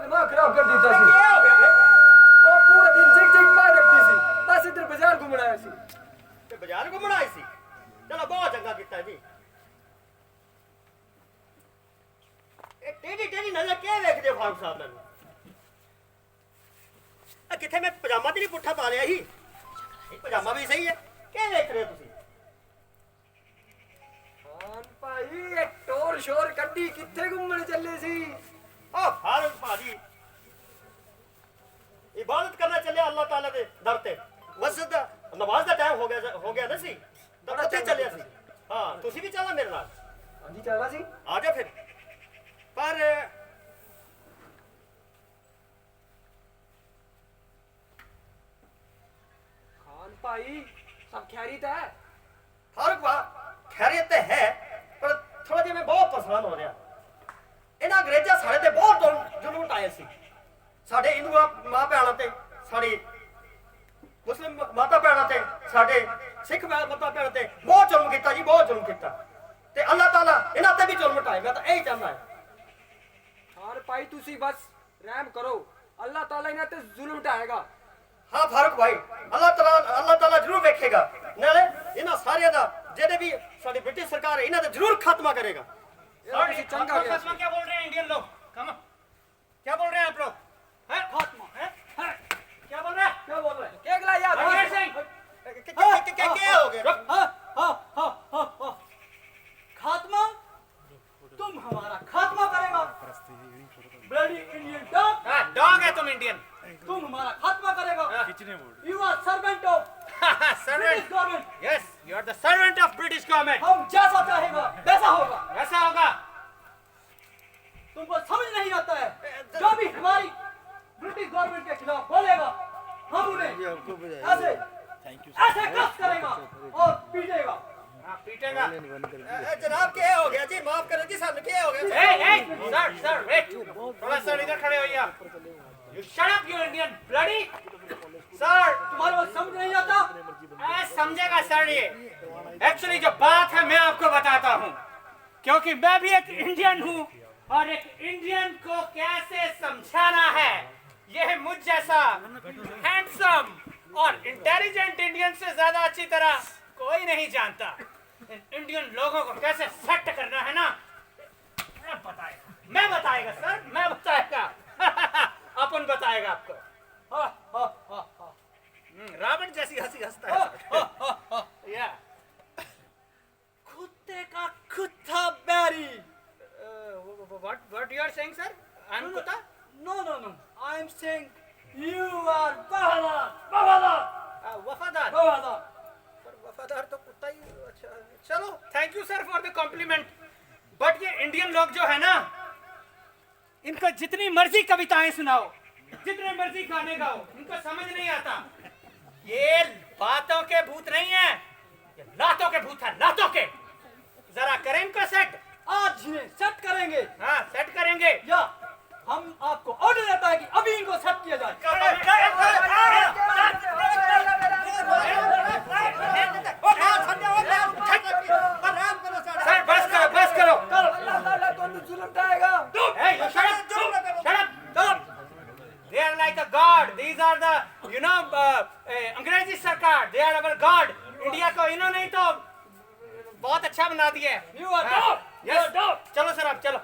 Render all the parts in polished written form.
दिमाग खराब कर दिता सी क्या हो गया बे? ओ पूरा दिन जिग जिग पाए रखती सी बस इधर बाजार घूमना आया सी ते बाजार घूमना आई सी चलो बहुत चंगा किया जी ए टेढ़ी टेढ़ी नजर क्या देखदे हो फारूक साहब मैनू आ किथे मैं पजामा ते नहीं पुट्ठा पा लिया ही ये पजामा भी सही है क्या देख रहे हो तुसी खान भाई ये टोर शोर कड्डी किथे घूमने चले सी ओ फारूक भाजी इबादत करना चले अल्लाह ताला दे दर ते मस्जिद दा नमाज दा टाइम हो गया ना सी तो उत्थे चले सी हां तुसी भी चला मेरे नाल हां जी चलना सी आ जा फिर पर खान भाई सब खैरियत है फारूक भा खैरियत ते है पर थोड़ा जिहा मैं बहुत परेशान हो रहा इन्हां अंग्रेजां साढ़े ते बहुत जुल्म उठाए सी साढ़े हिंदू मां भैणां ते साढ़ी मुस्लिम माता भैणां ते साढ़े सिख माता भैणां ते बहुत जुल्म कीता जी बहुत जुल्म कीता ते अल्लाह ताला इन्हां ते भी जुल्म उठाए मैं तो यही चाहना है खान भाई तुसी बस रहम करो अल्लाह ताला इन्हां ते जुल्म ढाएगा हाँ फारूक भाई अल्लाह ताला जरूर देखेगा नाले इन्हां सारियां दा जेडे भी साडी ब्रिटिश सरकार है इन्हां दा जरूर खात्मा करेगा तुसी चंगा गया खात्मा क्या बोल रहे हैं इंडियन लोग कम क्या बोल रहे हैं आप लोग हैं खात्मा हैं क्या बोल रहे हैं क्या बोल रहे हैं क्या गला यार रणवीर सिंह क्या हो गया खात्मा तुम हमारा खात्मा करेगा ब्लडी इंडियन डॉग डॉग है तुम इंडियन तुम हमारा खात्मा करेगा you are servant of servant government yes you are the servant of British government हम जैसा चाहेगा वैसा होगा ऐसा होगा तुमको समझ नहीं आता है जो भी हमारी ब्रिटिश गवर्नमेंट के खिलाफ बोलेगा हम उन्हें ऐसे ऐसे कस करेगा और पीटेगा पीटेगा जनाब क्या हो गया जी माफ करो जी सानू क्या हो गया सर सर वेट थोड़ा सर इधर खड़े होइए you shut up you Indian bloody sir तुम्हारे को समझ नहीं आता समझेगा सर ये एक्चुअली जो बात है मैं आपको बताता हूँ क्योंकि मैं भी एक इंडियन हूँ और एक इंडियन को कैसे समझाना है यह मुझ जैसा हैंडसम और इंटेलिजेंट इंडियन से ज्यादा अच्छी तरह कोई नहीं जानता इन इंडियन लोगों को कैसे सेट करना है ना मैं बताएगा सर मैं बताएगा अपन बताएगा आपको रावण जैसी हंसी हंसता है या कुत्ते का कुत्ता बैरी what you are saying sir I'm कुत्ता no I am saying you are वफादार वफादार पर वफादार तो कुत्ता ही अच्छा चलो thank you sir for the compliment but ये इंडियन लोग जो है ना इनको जितनी मर्जी कविताएं सुनाओ जितने मर्जी गाने गाओ इनको समझ नहीं आता ये बातों के भूत नहीं है ये लातों के भूत है लातों के जरा करें इनको सेट आज इन्हें सेट करेंगे हाँ सेट करेंगे या हम आपको ऑर्डर देता है कि अभी इनको सेट किया जाए सर बस करो अल्लाह ताला तो जुल्म ढाएगा Hey, you shut up! They are like a god. These are the, अंग्रेजी सरकार. They are our god. India को इन्होंने ही तो बहुत अच्छा बना दिया है. You are dog. You are dog. चलो सर आप चलो.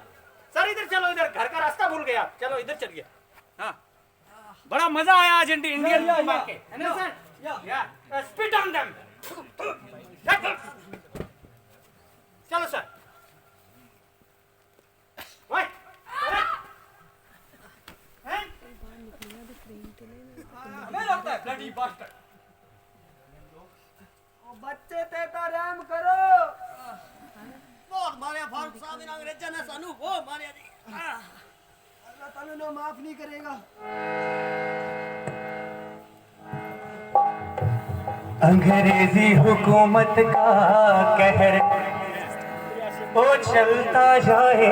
सर इधर चलो इधर घर का रास्ता भूल गए आप. चलो इधर चलिए. हाँ. बड़ा मजा आया आज इंडियन घुमा के. Understand? Yeah. Spit on them. चलो सर. Right. हमें लगता है ब्लडी बास्टर्ड बच्चे ते तो रहम करो बहुत मारिया फारूक साहब इन अंग्रेजों ने सानू बहुत मारिया जी अल्लाह ताला ने माफ नहीं करेगा अंग्रेजी हुकूमत का कहर ओ चलता जाए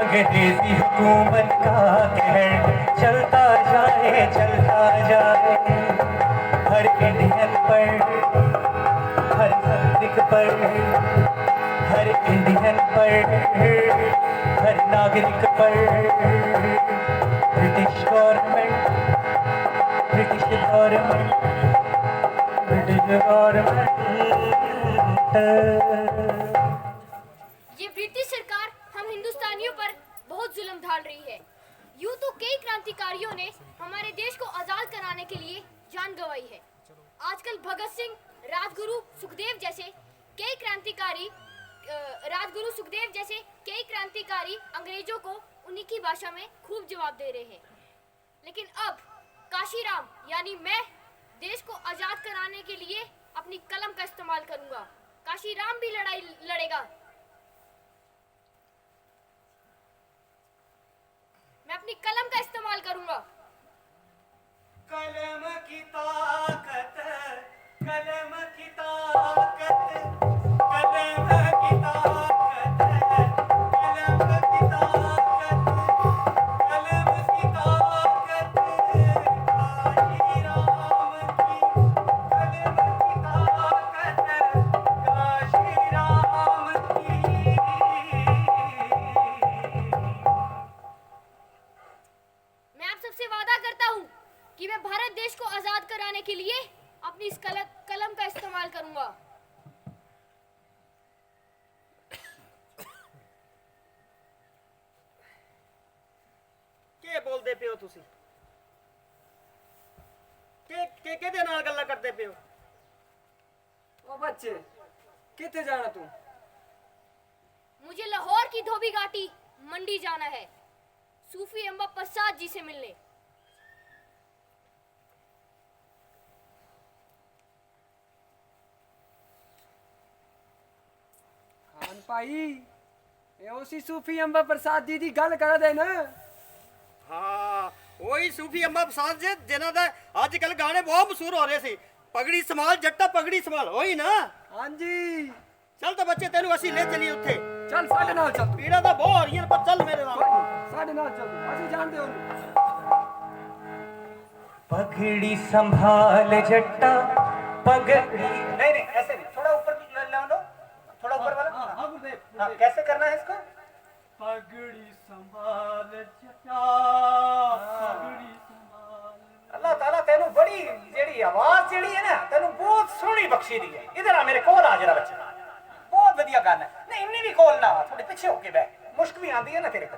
अंग्रेजी हुकूमत का कहर चलता जाए हर इंडियन पर हर नागरिक पर हर इंडियन पर, हर नागरिक पर British government, British government, British government. ये ब्रिटिश सरकार हम हिंदुस्तानियों पर बहुत जुल्म ढाल रही है। यूं तो कई क्रांतिकारियों ने हमारे देश को आजाद कराने के लिए जान गंवाई है। आजकल भगत सिंह, राजगुरु सुखदेव जैसे कई क्रांतिकारी अंग्रेजों को उन्हीं की भाषा में खूब जवाब दे रहे हैं। लेकिन अब काशीराम यानी मैं देश को आजाद कराने के लिए अपनी कलम का इस्तेमाल करूंगा। काशीराम भी लड़ाई लड़ेगा। मैं अपनी कलम का इस्तेमाल करूंगा। कलम की ताकत, कलम की ताकत, कलम की ताकत, कलम की ताकत, कलम की ताकत, काशीराम की, कलम की ताकत, काशीराम की। मैं आप सबसे वादा करता हूँ कि मैं भारत देश को आजाद कराने के लिए अपनी इस कलम का इस्तेमाल करूंगा। ਕੀ ਬੋਲਦੇ ਪਿਓ ਤੁਸੀਂ? ਕਿਹਦੇ ਨਾਲ ਗੱਲਾਂ ਕਰਦੇ ਪਿਓ? ओ बच्चे कितने जाना तू? मुझे लाहौर की धोबी घाटी मंडी जाना है, सूफी अम्बा प्रसाद जी से मिलने। खान भाई ये उसी सूफी अंबा प्रसाद जी दी गल कर दे ना। ਹਾਂ ਉਹੀ ਸੂਫੀ ਅੰਮਾ ਪ੍ਰਸਾਦ ਜੀ ਜਿਨ੍ਹਾਂ ਦਾ ਅੱਜ ਕੱਲ ਗਾਣੇ ਬਹੁਤ ਮਸ਼ਹੂਰ ਹੋ ਰਹੇ ਸੀ। ਪਗੜੀ ਸੰਭਾਲ ਜੱਟਾ ਪਗੜੀ ਸੰਭਾਲ, ਉਹੀ ਨਾ? हाँ जी ਚੱਲ ਤਾਂ ਬੱਚੇ ਤੈਨੂੰ ਅਸੀਂ ਲੈ ਚਲੀਏ ਉੱਥੇ। चल साढ़े नाल चल तू। ਪੀੜਾ ਤਾਂ ਬਹੁਤ ਹੋ ਰਹੀਆਂ ਪਰ ਚੱਲ ਮੇਰੇ ਨਾਲ। कोई नहीं, साढ़े नाल चल तू। असि जानते हो पगड़ी संभाल जट्टा, पगड़ी नहीं नहीं ऐसे नहीं, थोड़ा ऊपर लो, थोड़ा ऊपर वाला। हाँ गुरुदेव, हाँ, कैसे करना है इसको? पगड़ी संभाल जटा, पगड़ी संभाल। अल्लाह ताला तेनू बड़ी जेड़ी आवाज जेड़ी है ना तेनू बहुत सोहनी बख्शी दी है। इधर आ मेरे कोल आ जरा बच्चा, बहुत वधिया गाना है। नहीं इन्नी भी कोल ना, थोड़े पीछे होके बैठ, मुश्क भी आंदी है ना तेरे को।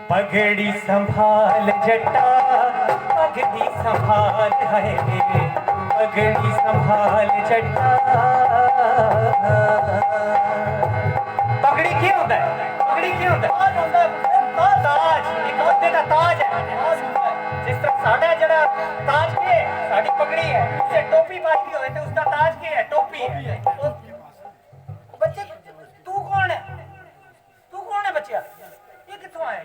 पगड़ी संभाल जटा, पगड़ी संभाल है, पगड़ी संभाल जटा। पगड़ी क्या होता है? पगड़ी क्या होता है? ताज, एक होते का ताज है। जिस तरह साड़ा जरा ताज के है, साड़ी पगड़ी है, उससे टोपी पाई होए तो उसका ताज के है, टोपी है। बच्चे तू कौन है? तू कौन है बच्चा? ये किथों आया?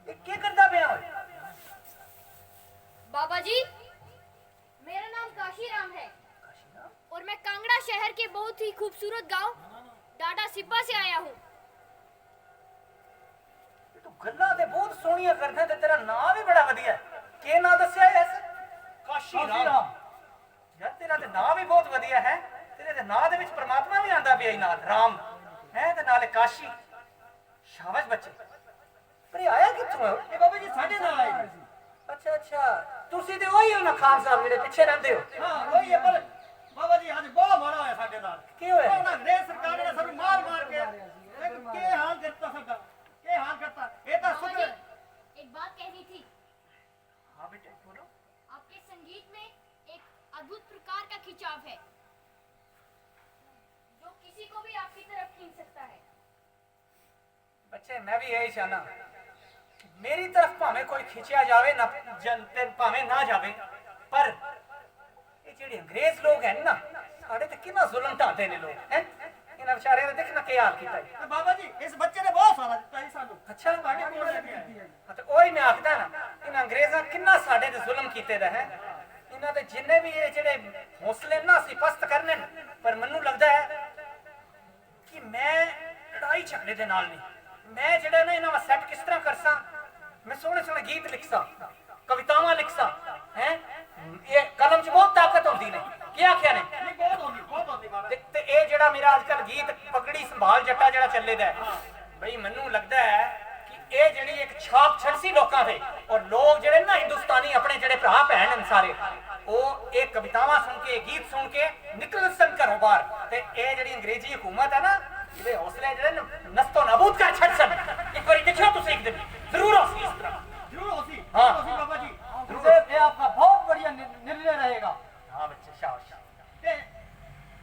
ये क्या करता पिया? बाबा जी, मेरा नाम काशीराम है और मैं कांगड़ा शहर के बहुत ही खूबसूरत गांव डाडा सिब्बा से आया हूँ। तू गल्ला ते बहुत सोहणियां करदा ते तेरा नाम भी बड़ा वधिया है। के नाम दस्या है ऐसे? काशीराम। यार तेरा ते नाम भी बहुत वधिया है। तेरे ते नाम दे विच परमात्मा भी आंदा पिया नाल, राम है ते नाले काशी। शाबाश बच्चे। पर ये आया किथों है? ਇਹ ਬਾਬਾ ਜੀ ਸਾਡੇ ਨਾਲ ਆਏ ਜੀ। अच्छा अच्छा, तुसी ते ओही हो ना खान साहब जेड़े पीछे रहंदे हो? ਹਾਂ ਉਹੀ ਹੈ ਪਰ ਬਾਬਾ ਜੀ ਅੱਜ ਬਹੁਤ ਮਾੜਾ ਹੋਇਆ ਸਾਡੇ ਨਾਲ। की होया? ਉਹਨਾਂ ਅੰਗਰੇਜ਼ ਸਰਕਾਰ ਨੇ ਸਾਨੂੰ ਮਾਰ ਮਾਰ ਕੇ ਕੀ ਹਾਲ ਕਰਤਾ ਸਾਡਾ, ਕੀ ਹਾਲ ਕਰਤਾ। ਇਹ ਤਾਂ बाबा ਸੁਧ जी, एक बात कहनी थी। हां बेटे बोलो। आपके संगीत में एक अद्भुत प्रकार का खिंचाव है जो किसी को भी आपकी तरफ खींच सकता है। बच्चे मैं भी यही चाहना, मेरी तरफ भावें कोई खिंचिया जावे ना जनते भावें ना जावे, पर ये जेडे अंग्रेज लोग हैं ना साडे ते कितना जुल्म ढाते ने लोग हैं। इन्हां बेचारे ने देखना क्या हाल कीता है। ਤੇ ਬਾਬਾ ਜੀ ਇਸ ਬੱਚੇ ਨੇ ਬਹੁਤ ਸਾਰਾ ਦਿੱਤਾ ਜੀ ਸਾਨੂੰ। अच्छा ਤੁਹਾਡੇ ਕੋਲ ਲੈ ਕੇ ਆਏ। हाँ तो ओही मैं आखदा ना इन अंग्रेजां कितना साडे ते जुल्म कीते दा है। इन्हां दे जिन्ने भी ये जेडे हौसले ना सी पस्त करने न, पर मैनू लगदा है कि मैं लड़ाई झगड़े दे नाल नहीं, मैं जेड़ा ना इन्हां दा सेट किस तरह करसा, मैं सोहने सोहने गीत लिखसा, कवितावां लिखसा हैं। ये कलम च बहुत ताकत होंदी ने। क्या आख्या ने? ਨਹੀਂ ਬਹੁਤ ਹੁੰਦੀ ਮਾਰਾ। ते ਇਹ ਜਿਹੜਾ ਮੇਰਾ ਅੱਜਕੱਲ ਗੀਤ ਪਗੜੀ ਸੰਭਾਲ ਜੱਟਾ ਜਿਹੜਾ ਚੱਲੇਦਾ ਹੈ ਬਈ ਮੈਨੂੰ ਲੱਗਦਾ ਹੈ ਕਿ ਇਹ ਜਿਹੜੀ ਇੱਕ ਛਾਪ ਛੱਡਸੀ ਲੋਕਾਂ ਤੇ ਔਰ ਲੋਕ ਜਿਹੜੇ ਨਾ ਹਿੰਦੁਸਤਾਨੀ ਆਪਣੇ ਜਿਹੜੇ ਭਰਾ ਭੈਣ ਹਨ ਸਾਰੇ ਉਹ ਇਹ ਕਵਿਤਾਵਾਂ ਸੁਣ ਕੇ ਗੀਤ ਸੁਣ ਕੇ ਨਿਕਲ ਸਨ ਘਰੋਂ ਬਾਹਰ ਤੇ ਇਹ ਜਿਹੜੀ ਅੰਗਰੇਜ਼ੀ ਹਕੂਮਤ ਹੈ ਨਾ ਇਹਦੇ ਹੌਸਲੇ ਜਿਹੜੇ ਨਸਤੋ ਨਾਬੂਦ ਕਰ ਛੱਡ ਸਨ ਇੱਕ ਵਾਰੀ ਦੇਖਿਓ ਤੁਸੀਂ ਇੱਕ ਦਿਨ ਜ਼ਰੂਰ ਹੋਸੀ ਇਸ ਤਰ੍ਹਾਂ जरूर होसी हाँ। होसी बाबा जी गुरुदेव ये आपका बहुत बढ़िया निर्णय रहेगा। ਹਾਂ ਬੱਚੇ ਸ਼ਾਬਾਸ਼ ਤੇ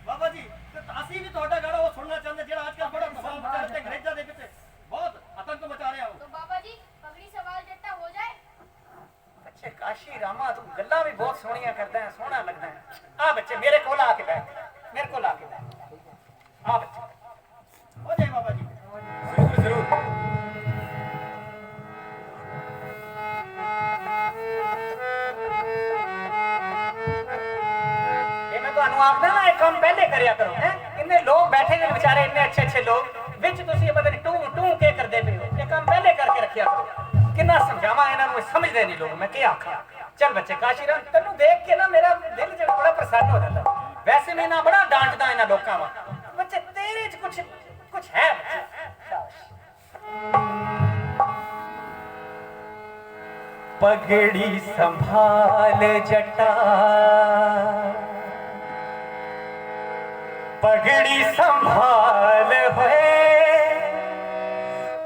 ਬਾਬਾ ਜੀ ਤੇ ਅਸੀਂ ਵੀ ਤੁਹਾਡਾ ਗਾਣਾ ਉਹ ਸੁਣਨਾ ਚਾਹੁੰਦੇ ਜਿਹੜਾ ਅੱਜ ਕੱਲ੍ਹ ਬੜਾ ਤਬਾਹ ਮਚਾ ਰਿਹਾ ਤੇ ਅੰਗਰੇਜ਼ਾਂ ਦੇ ਵਿੱਚ ਬਹੁਤ ਆਤੰਕ ਮਚਾ ਰਿਹਾ तो बाबा जी पगड़ी सवाल जट्टा हो जाए। ਬੱਚੇ ਕਾਸ਼ੀ ਰਾਮਾ ਤੂੰ ਗੱਲਾਂ ਵੀ ਬਹੁਤ ਸੋਹਣੀਆਂ ਕਰਦਾ ਹੈ ਸੋਹਣਾ ਲੱਗਦਾ ਹੈ ਆ ਬੱਚੇ ਮੇਰੇ ਕੋਲ ਆ ਕੇ ਬੈਠ ਮੇਰੇ ਕੋਲ ਆ ਕੇ ਬੈਠ ਆ ਬੱਚੇ ਹੋ ਜਾਏ ਬਾਬਾ ਜੀ ਜ਼ਰੂਰ ਜ਼ਰੂਰ ਇਹ ਮੈਂ ਤੁਹਾਨੂੰ ਆਖਦਾ ਨਾ ਇਹ ਕੰਮ ਪਹਿਲੇ ਕਰਿਆ ਕਰੋ ਹੈ ਇੰਨੇ ਲੋਕ ਬੈਠੇ ਨੇ ਵਿਚਾਰੇ ਇੰਨੇ ਅੱਛੇ ਅੱਛੇ ਲੋਕ ਵਿੱਚ ਤੁਸੀਂ ਇਹ ਪਤਾ ਨਹੀਂ ਟੂ ਟੂ ਕੇ ਕਰਦੇ ਪਏ ਹੋ ਇਹ ਕੰਮ ਪਹਿਲੇ ਕਰਕੇ ਰੱਖਿਆ ਕਰੋ ਕਿੰਨਾ ਸਮਝਾਵਾਂ ਇਹਨਾਂ ਨੂੰ ਇਹ ਸਮਝਦੇ ਨਹੀਂ ਲੋਕ ਮੈਂ ਕੀ ਆਖਾਂ ਚੱਲ ਬੱਚੇ ਕਾਸ਼ੀਰਾਮ ਤੈਨੂੰ ਦੇਖ ਕੇ ਨਾ ਮੇਰਾ ਦਿਲ ਜਿਹੜਾ ਬੜਾ ਪ੍ਰਸੰਨ ਹੋ ਜਾਂਦਾ ਵੈਸੇ ਮੈਂ ਨਾ ਬੜਾ ਡਾਂਟਦਾ ਇਹਨਾਂ ਲੋਕਾਂ ਵਾ ਬੱਚੇ ਤੇਰੇ ਚ ਕੁਝ ਹੈ ਬੱਚੇ ਸ਼ਾਬਾਸ਼ पगड़ी संभाल जटा पगड़ी संभाल है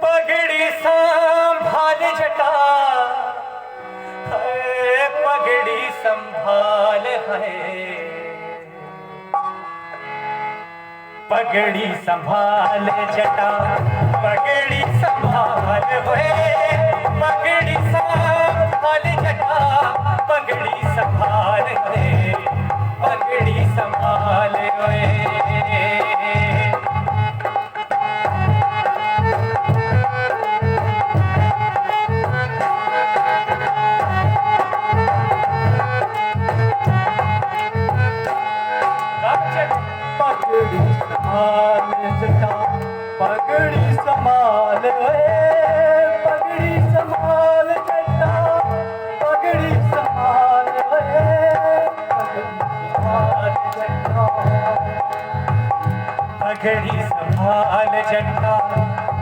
पगड़ी संभाल जटा है पगड़ी संभाल है पगड़ी संभाल जटा पगड़ी संभाल है पगड़ी संभाल जटा पगड़ी संभाल है पगड़ी संभाल पगड़ी संभाल जटा पगड़ी संभाल पगड़ी संभाल जटा पगड़ी संभाल पगड़ी संभाल जटा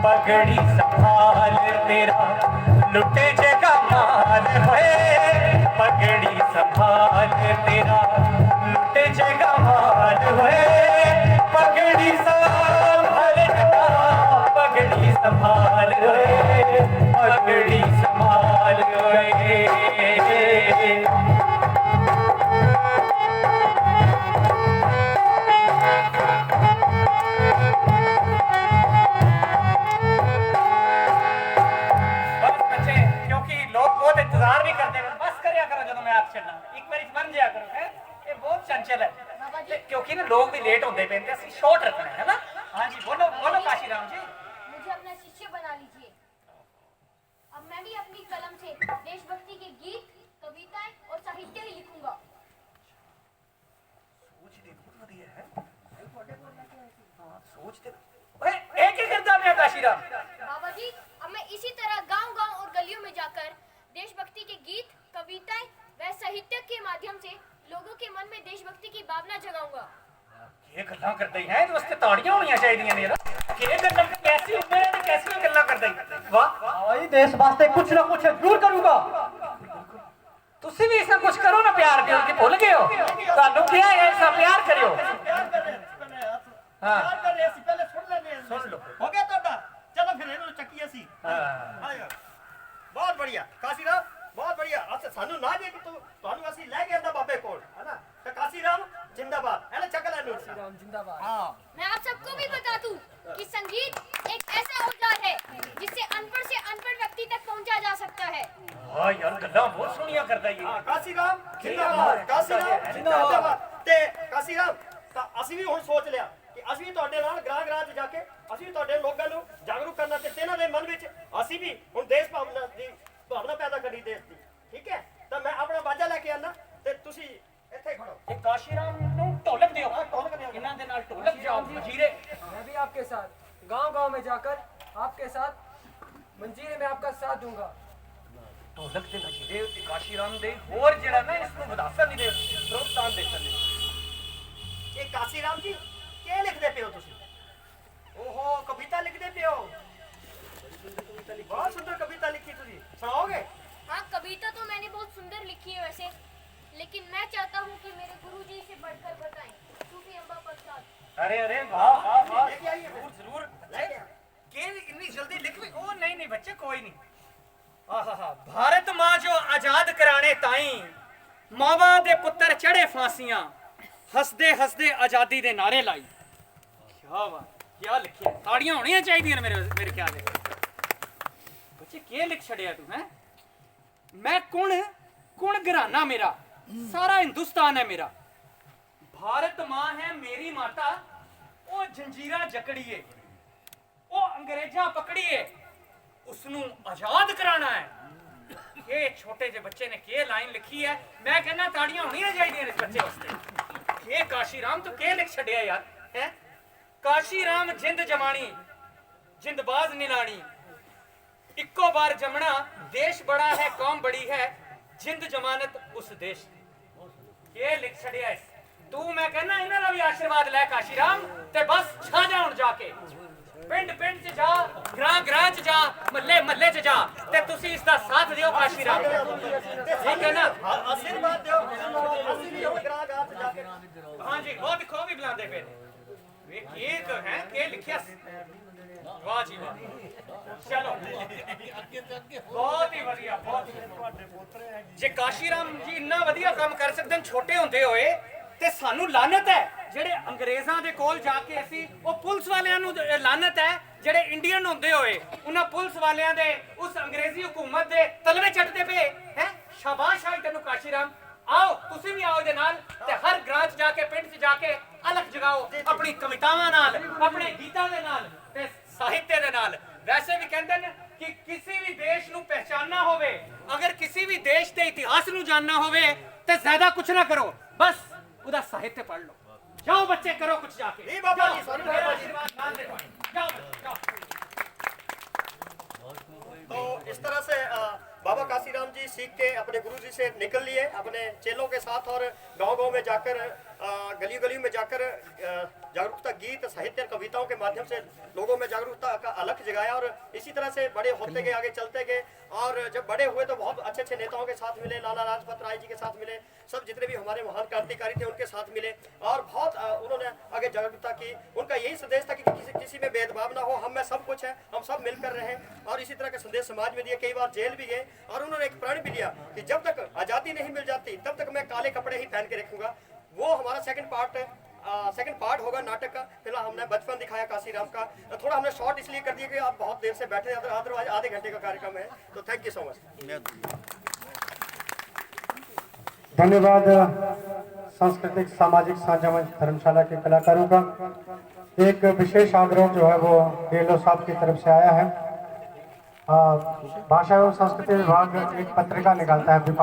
पगड़ी संभाल तेरा लुटे जगा माल है पगड़ी संभाल तेरा लुटे जगा माल है पगड़ी संभाल जटा पगड़ी संभाल पगड़ी संभाल बस बच्चे क्योंकि लोग बहुत इंतजार भी करते हैं बस करिया करो जब मैं आप चलना एक बार बन जाया करो है ये बहुत चंचल है बाबा जी क्योंकि ना लोग भी लेट होते पे असं शॉर्ट रखना है ना हाँ जी बोलो बोलो काशीराम जी मुझे अपना शिष्य बना लीजिए। अब मैं भी अपनी कलम से देशभक्ति के गीत कविताएं और साहित्य ही लिखूंगा। एक ही करता मैं काशीराम बाबा जी अब मैं इसी तरह गांव-गांव और गलियों में जाकर देशभक्ति के गीत कविताएं व साहित्य के माध्यम से लोगों के मन में देशभक्ति की भावना जगाऊंगा। ये गल्ला करते हैं तो उसते ताड़ियां होनी चाहिए ने ये गल्ला कैसी उम्र है कैसी गल्ला करते वाह भाई देश वास्ते कुछ ना कुछ जरूर करूंगा। तुसी भी ऐसा कुछ करो ना प्यार के उनके भूल गए हो ਤੁਹਾਨੂੰ क्या है ऐसा प्यार करियो ਪਿਆਰ ਕਰ ਰਹੇ ਸੀ ਪਹਿਲੇ ਹੱਥ हाँ। ਪਿਆਰ ਕਰ ਰਹੇ ਸੀ ਪਹਿਲੇ ਸੁਣ ਲੈਂਦੇ ਹਾਂ सुन लो ਹੋ ਗਿਆ ਤੁਹਾਡਾ ਚਲੋ ਫਿਰ ਇਹਨੂੰ ਚੱਕੀ ਅਸੀਂ हाँ। ਆਇਓ ਬਹੁਤ ਬੜੀਆ ਕਾਸੀਰਾਮ ਬਹੁਤ ਬੜੀਆ ਅੱਛਾ ਸਾਨੂੰ ਨਾ ਜੇ ਕਿ ਤੁਹਾਨੂੰ ਅਸੀਂ ਲੈ ਕੇ ਆਂਦਾ ਬਾਬੇ ਕੋਲ ਹੈਨਾ ਤੇ ਕਾਸੀਰਾਮ जिंदाबाद है ना चकल है राम जिंदाबाद। हाँ मैं आप सबको भी बता दूं कि संगीत एक ऐसा औजार है जिससे अनपढ़ से अनपढ़ व्यक्ति तक पहुंचा जा सकता है। हाँ यार गल्ला बहुत सोहनिया करदा ये हाँ कासीराम जिंदाबाद कासीराम जिंदाबाद ਤੇ ਕਾਸੀਰਾਮ ਤਾਂ ਅਸੀਂ ਵੀ ਹੁਣ ਸੋਚ ਲਿਆ ਕਿ ਅਸੀਂ ਵੀ ਤੁਹਾਡੇ ਨਾਲ ਗ੍ਰਾਹ ਚ ਜਾ ਕੇ ਅਸੀਂ ਵੀ ਤੁਹਾਡੇ ਲੋਕਾਂ ਨੂੰ ਜਾਗਰੂਕ ਕਰਨਾ ਤੇ ਇਹਨਾਂ ਦੇ ਮਨ ਵਿੱਚ ਅਸੀਂ ਵੀ ਹੁਣ ਦੇਸ਼ ਭਾਵਨਾ ਦੀ ਭਾਵਨਾ ਪੈਦਾ ਕਰੀ ਦੇਸ਼ ਦੀ ਠੀਕ ਹੈ ਤਾਂ ਮੈਂ ਆਪਣਾ ਬਾਜਾ ਲੈ ਕੇ ਆਣਾ ਤੇ ਤੁਸੀਂ ਇੱਥੇ ਖੜੋ ਇਹ ਕਾਸ਼ੀਰਾਮ ਨੂੰ ਢੋਲਕ ਦਿਓ ਇਹਨਾਂ ਦੇ ਨਾਲ ਢੋਲਕ ਜਾਓ ਮਜੀਰੇ मैं भी आपके साथ गांव-गांव में जाकर आपके साथ मंजीरे में आपका साथ दूंगा। ਢੋਲਕ ਤੇ ਮਜੀਰੇ ਤੇ ਕਾਸ਼ੀਰਾਮ ਦੇ ਹੋਰ ਜਿਹੜਾ ਨਾ ਇਸ ਨੂੰ ਵਧਾਸਾ ਨਹੀਂ ਦੇ ਪ੍ਰੋਤਸਾਹਨ ਦੇ ਸਕਦੇ ਇਹ ਕਾਸੀਰਾਮ ਜੀ ਕੀ ਲਿਖਦੇ ਪਿਓ ਤੁਸੀਂ? ਓਹੋ ਕਵਿਤਾ ਲਿਖਦੇ ਪਿਓ। बहुत सुंदर कविता लिखी तुझी, सुनाओगे? हाँ, कविता तो मैंने बहुत सुंदर लिखी है वैसे, लेकिन मैं चाहता हूँ कि मेरे गुरुजी से बढ़कर बताएं। सूफी अम्बा प्रसाद। अरे अरे वाह वाह वाह, लेके आइए, जरूर लेके आइए। के इतनी जल्दी लिख भी? ओ नहीं नहीं बच्चे, कोई नहीं। आहा, भारत माँ जो आजाद कराने ताई मावा दे पुत्र चढ़े फांसियां, हसदे हसदे आजादी दे नारे लाई। क्या बात, क्या लिखिया, ताड़ियां होनियां चाहिए मेरे ख्याल है। बच्चे के लिख छड़िया तू है? मैं कुण घराना मेरा, सारा हिंदुस्तान है मेरा। भारत माँ है मेरी माता, ओ जंजीरा जकड़िए, ओ अंग्रेजा पकड़िए, उसनू आजाद कराना है। ये छोटे जे बच्चे ने के लाइन लिखी है, मैं कहना ताड़ियां होनियां चाहिए इस बच्चे वास्ते। ये काशीराम तो के लिख छड़िया यार है? काशीराम जिंद जमानी, जिंदबाज नीलानी, इक्को बार जमना, देश बड़ा है कौम बड़ी है, जिंद जमानत उस देश। ये लिख छड़िया है तू। मैं कहना इन्हां दा भी आशीर्वाद लै काशीराम, ते बस छा जा हुण जाके पिंड पिंड च जा, ग्रां ग्रां च जा, महल्ले महल्ले च जा, ते तुसी इसदा साथ दियो काशीराम। ठीक है ना? आशीर्वाद दो, ਅਸੀਂ ਵੀ ਹੁਣ ਗ੍ਰਾਹ ਗਾਹ ਚ ਜਾ ਕੇ। हाँ जी, वो दिखो भी बुलाते पे वे ये तो है के लिखिया। वाह जी वाह, चलो बहुत ही वधिया, बहुत। जे काशीराम जी इन्ना वधिया काम कर सकदे छोटे ਹੁੰਦੇ ਹੋਏ, ਤੇ ਸਾਨੂੰ ਲਾਨਤ ਹੈ ਜਿਹੜੇ ਅੰਗਰੇਜ਼ਾਂ ਦੇ ਕੋਲ ਜਾ ਕੇ ਅਸੀਂ, ਉਹ ਪੁਲਿਸ ਵਾਲਿਆਂ ਨੂੰ ਲਾਨਤ ਹੈ ਜਿਹੜੇ ਇੰਡੀਅਨ ਹੁੰਦੇ ਹੋਏ ਉਹਨਾਂ ਪੁਲਿਸ ਵਾਲਿਆਂ ਦੇ ਉਸ ਅੰਗਰੇਜ਼ੀ ਹਕੂਮਤ ਦੇ ਤਲਵੇ ਚੱਟਦੇ ਪਏ ਹੈ। ਸ਼ਾਬਾਸ਼ ਆਈ ਤੈਨੂੰ ਕਾਸ਼ੀਰਾਮ। आओ तुसी भी आओ दे नाल, ते हर ग्रां च जाके पिंड च जाके अलख जगाओ अपनी कवितावां नाल, अपने गीतां दे नाल ते साहित्य दे नाल। वैसे भी कहंदे ने कि किसी भी देश नू पहचानना होवे, अगर किसी भी देश दे इतिहास नू जानना होवे ते ज्यादा कुछ ना करो, बस उदा साहित्य पढ़ लो। जाओ बच्चे करो कुछ जाके। जी बाबा जी, जाओ, सॉरी मेरा बाबा जी। आशीर्वाद नाल दे भाई। जाओ बच्चे, जाओ। तो इस तरह से बाबा काशीराम जी सीख के अपने गुरु जी से निकल लिए अपने चेलों के साथ, और गांव-गांव में जाकर, गली-गली में जाकर जागरूकता गीत, साहित्य, कविताओं के माध्यम से लोगों में जागरूकता का अलख जगाया। और इसी तरह से बड़े होते गए, आगे चलते गए, और जब बड़े हुए तो बहुत अच्छे अच्छे नेताओं के साथ मिले, लाला लाजपत राय जी के साथ मिले, सब जितने भी हमारे महान क्रांतिकारी थे उनके साथ मिले, और बहुत उन्होंने आगे जागरूकता की। उनका यही संदेश था कि किसी में भेदभाव ना हो, हम में सब कुछ है, हम सब मिलकर रहें, और इसी तरह के संदेश समाज में दिए। कई बार जेल भी गए, और उन्होंने एक प्रण भी लिया कि जब तक आज़ादी नहीं मिल जाती तब तक मैं काले कपड़े ही पहन के रखूंगा। वो हमारा सेकंड पार्ट होगा नाटक का। फिलहाल हमने बचपन दिखाया काशीराम का, थोड़ा हमने शॉर्ट इसलिए कर दिया कि आप बहुत देर से बैठे, अदरवाइज आधे घंटे का कार्यक्रम है। तो थैंक यू सो मच। धन्यवाद सांस्कृतिक सामाजिक साझा मंच धर्मशाला के कलाकारों का। एक विशेष आग्रह जो है वो डेलो साहब की तरफ से आया है। भाषा एवं संस्कृति विभाग एक पत्रिका निकालता है